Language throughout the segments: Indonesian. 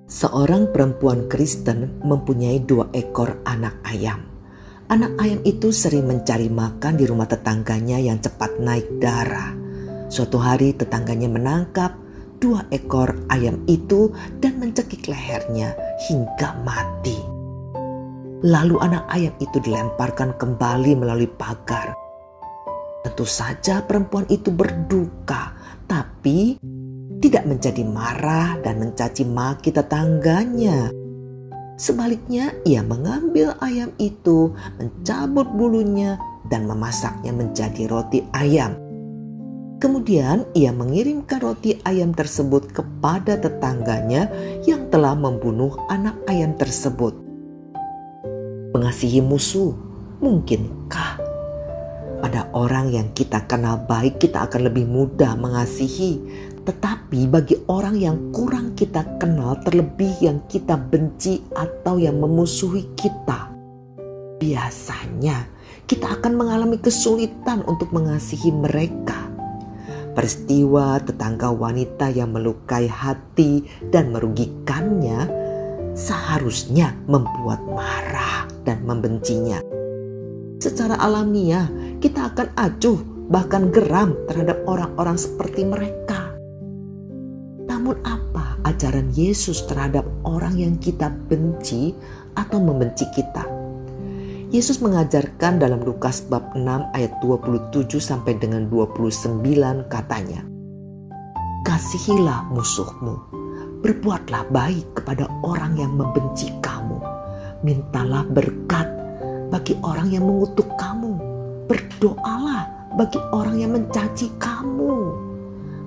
Seorang perempuan Kristen mempunyai 2 ekor anak ayam. Anak ayam itu sering mencari makan di rumah tetangganya yang cepat naik darah. Suatu hari tetangganya menangkap 2 ekor ayam itu dan mencekik lehernya hingga mati. Lalu anak ayam itu dilemparkan kembali melalui pagar. Tentu saja perempuan itu berduka, tapi tidak menjadi marah dan mencaci maki tetangganya. Sebaliknya, ia mengambil ayam itu, mencabut bulunya, dan memasaknya menjadi roti ayam. Kemudian ia mengirimkan roti ayam tersebut kepada tetangganya yang telah membunuh anak ayam tersebut. Mengasihi musuh, mungkinkah? Pada orang yang kita kenal baik, kita akan lebih mudah mengasihi. Tetapi bagi orang yang kurang kita kenal, terlebih yang kita benci atau yang memusuhi kita, biasanya kita akan mengalami kesulitan untuk mengasihi mereka. Peristiwa tetangga wanita yang melukai hati dan merugikannya seharusnya membuat marah dan membencinya. Secara alamiah kita akan acuh bahkan geram terhadap orang-orang seperti mereka. Namun apa ajaran Yesus terhadap orang yang kita benci atau membenci kita? Yesus mengajarkan dalam Lukas bab 6 ayat 27 sampai dengan 29 katanya, "Kasihilah musuhmu, berbuatlah baik kepada orang yang membenci kamu, mintalah berkat bagi orang yang mengutuk kamu, berdoalah bagi orang yang mencaci kamu.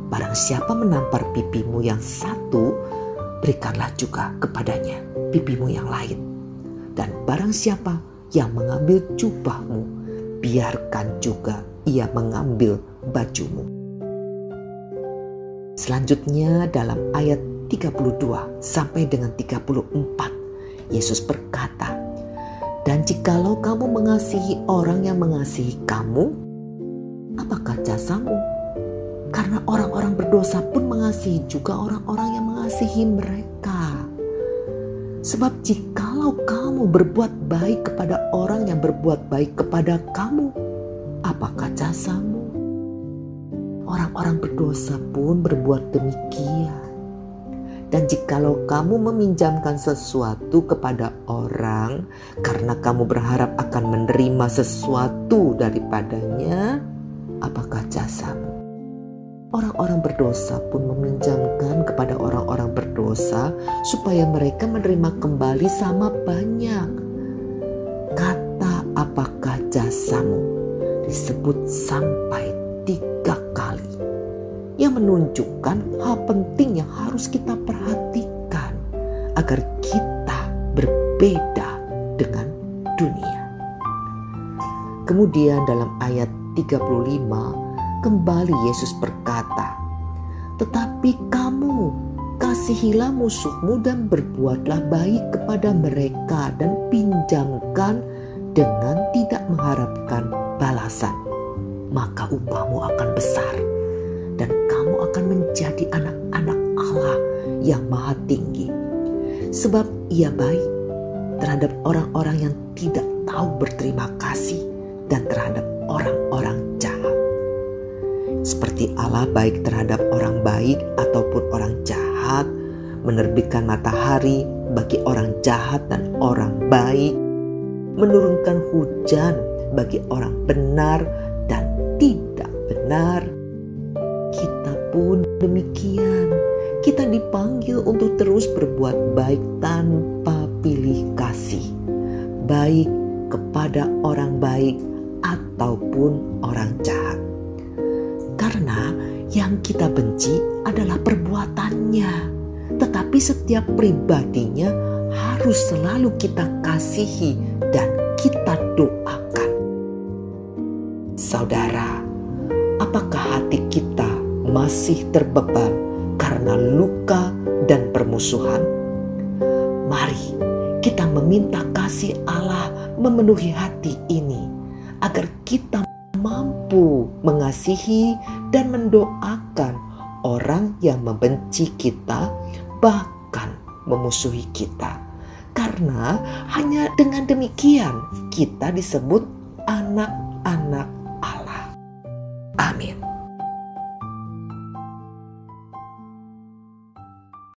Barang siapa menampar pipimu yang satu, berikanlah juga kepadanya pipimu yang lain. Dan barang siapa yang mengambil jubahmu, biarkan juga ia mengambil bajumu." Selanjutnya dalam ayat 32 sampai dengan 34, Yesus berkata, "Dan jikalau kamu mengasihi orang yang mengasihi kamu, apakah jasamu? Karena orang-orang berdosa pun mengasihi juga orang-orang yang mengasihi mereka. Sebab jikalau kamu berbuat baik kepada orang yang berbuat baik kepada kamu, apakah jasamu? Orang-orang berdosa pun berbuat demikian. Dan jikalau kamu meminjamkan sesuatu kepada orang karena kamu berharap akan menerima sesuatu daripadanya, apakah jasamu? Orang-orang berdosa pun meminjamkan kepada orang-orang berdosa supaya mereka menerima kembali sama banyak. Kata apakah jasamu disebut sampai 3 kali, yang menunjukkan hal penting yang harus kita perhatikan agar kita berbeda dengan dunia. Kemudian dalam ayat 35 kembali Yesus berkata, "Tetapi kamu kasihilah musuhmu dan berbuatlah baik kepada mereka dan pinjamkan dengan tidak mengharapkan balasan. Maka upahmu akan besar dan kamu akan menjadi anak-anak Allah yang Maha Tinggi. Sebab Ia baik terhadap orang-orang yang tidak tahu berterima kasih dan terhadap orang-orang jahat." Seperti Allah baik terhadap orang baik ataupun orang jahat, menerbitkan matahari bagi orang jahat dan orang baik, menurunkan hujan bagi orang benar dan tidak benar, kita pun demikian. Kita dipanggil untuk terus berbuat baik tanpa pilih kasih, baik kepada orang baik ataupun orang jahat. Karena yang kita benci adalah perbuatannya, tetapi setiap pribadinya harus selalu kita kasihi dan kita doakan. Saudara, apakah hati kita masih terbeban karena luka dan permusuhan? Mari kita meminta kasih Allah memenuhi hati ini agar kita mampu mengasihi dan mendoakan orang yang membenci kita, bahkan memusuhi kita. Karena hanya dengan demikian kita disebut anak-anak Allah. Amin.